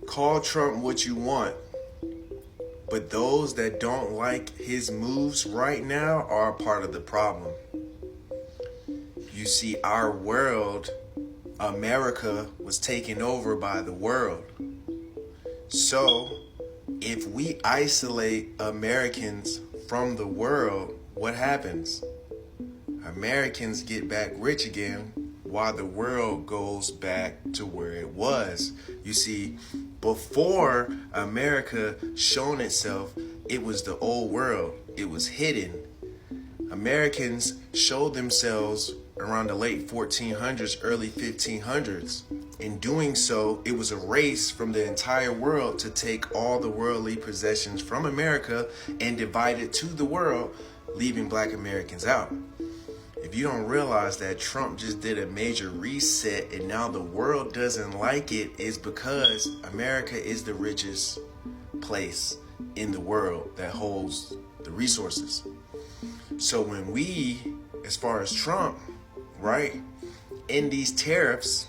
Call Trump what you want, but those that don't like his moves right now are a part of the problem. You see, our world, America, was taken over by the world. So, if we isolate Americans from the world, what happens? Americans get back rich again while the world goes back to where it was. You see, before America shown itself, it was the old world. It was hidden. Americans showed themselves around the late 1400s, early 1500s. In doing so, it was a race from the entire world to take all the worldly possessions from America and divide it to the world, leaving Black Americans out. If you don't realize that Trump just did a major reset and now the world doesn't like it, is because America is the richest place in the world that holds the resources. So when we, as far as Trump, right, in these tariffs,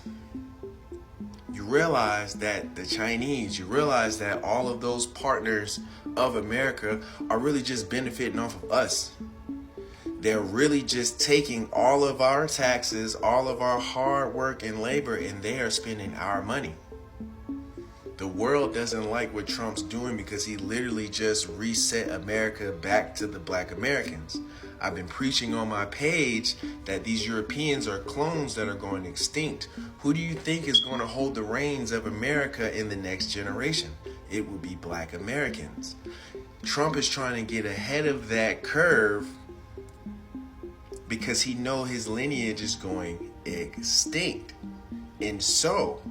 you realize that the Chinese, you realize that all of those partners of America are really just benefiting off of us. They're really just taking all of our taxes, all of our hard work and labor, and they are spending our money. The world doesn't like what Trump's doing because he literally just reset America back to the Black Americans. I've been preaching on my page that these Europeans are clones that are going extinct. Who do you think is going to hold the reins of America in the next generation? It will be Black Americans. Trump is trying to get ahead of that curve because he knows his lineage is going extinct. And so,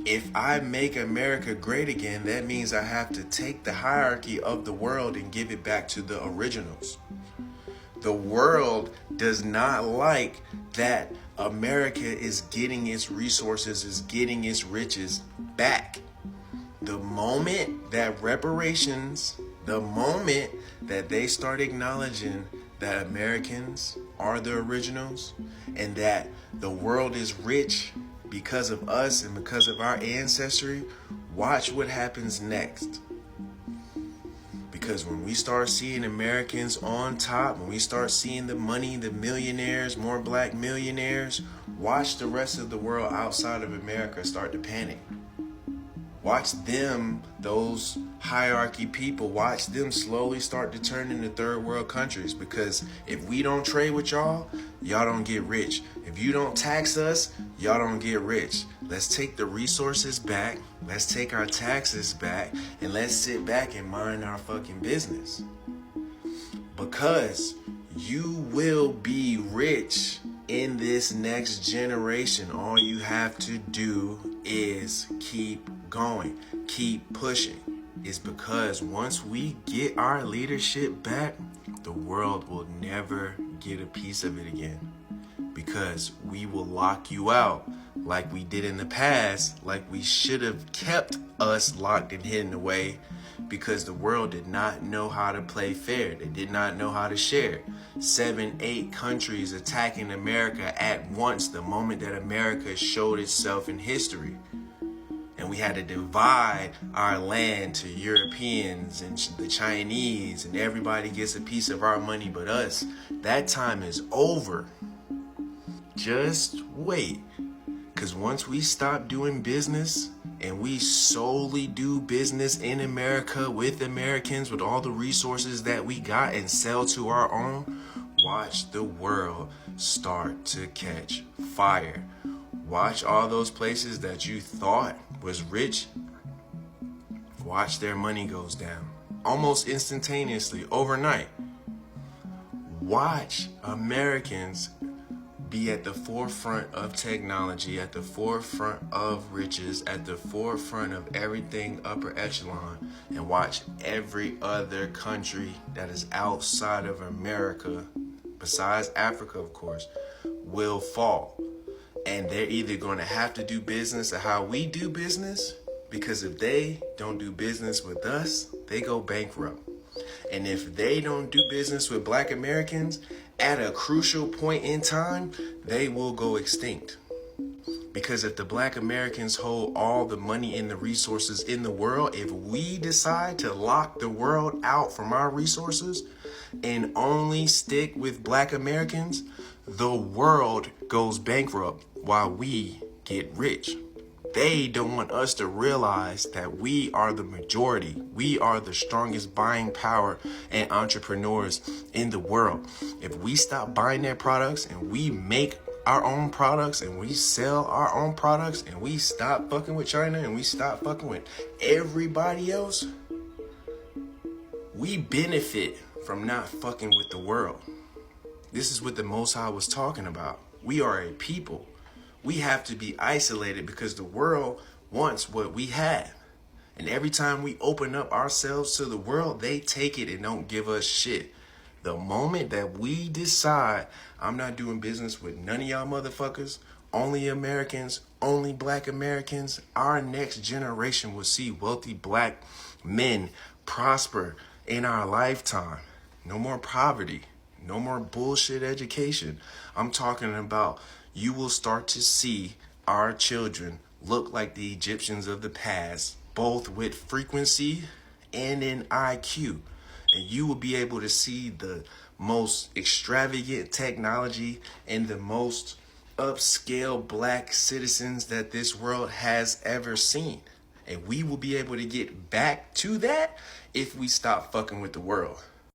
if I make America great again, that means I have to take the hierarchy of the world and give it back to the originals. The world does not like that America is getting its resources, is getting its riches back. The moment that reparations, the moment that they start acknowledging that Americans are the originals and that the world is rich because of us and because of our ancestry, watch what happens next. Because when we start seeing Americans on top, when we start seeing the money, the millionaires, more Black millionaires, watch the rest of the world outside of America start to panic. Watch them, those hierarchy people, watch them slowly start to turn into third world countries. Because if we don't trade with y'all, y'all don't get rich. If you don't tax us, y'all don't get rich. Let's take the resources back. Let's take our taxes back. And let's sit back and mind our fucking business. Because you will be rich in this next generation. All you have to do is keep going, keep pushing. It's because once we get our leadership back, the world will never get a piece of it again. Because we will lock you out like we did in the past, like we should have kept us locked and hidden away, because the world did not know how to play fair. They did not know how to share. 7, 8 countries attacking America at once the moment that America showed itself in history. And we had to divide our land to Europeans and the Chinese, and everybody gets a piece of our money but us. That time is over. Just wait. Because once we stop doing business and we solely do business in America with Americans, with all the resources that we got, and sell to our own, watch the world start to catch fire. Watch all those places that you thought was rich. Watch their money goes down almost instantaneously, overnight. Watch Americans be at the forefront of technology, at the forefront of riches, at the forefront of everything upper echelon, and watch every other country that is outside of America, besides Africa, of course, will fall. And they're either going to have to do business at how we do business, because if they don't do business with us, they go bankrupt. And if they don't do business with Black Americans, at a crucial point in time, they will go extinct. Because if the black Americans hold all the money and the resources in the world, if we decide to lock the world out from our resources and only stick with black Americans, the world goes bankrupt while we get rich. They don't want us to realize that we are the majority. We are the strongest buying power and entrepreneurs in the world. If we stop buying their products and we make our own products and we sell our own products and we stop fucking with China and we stop fucking with everybody else, we benefit from not fucking with the world. This is what the Most High was talking about. We are a people. We have to be isolated because the world wants what we have. And every time we open up ourselves to the world, they take it and don't give us shit. The moment that we decide, I'm not doing business with none of y'all motherfuckers, only Americans, only black Americans, our next generation will see wealthy black men prosper in our lifetime. No more poverty. No more bullshit education. I'm talking about you will start to see our children look like the Egyptians of the past, both with frequency and in IQ. And you will be able to see the most extravagant technology and the most upscale black citizens that this world has ever seen. And we will be able to get back to that if we stop fucking with the world.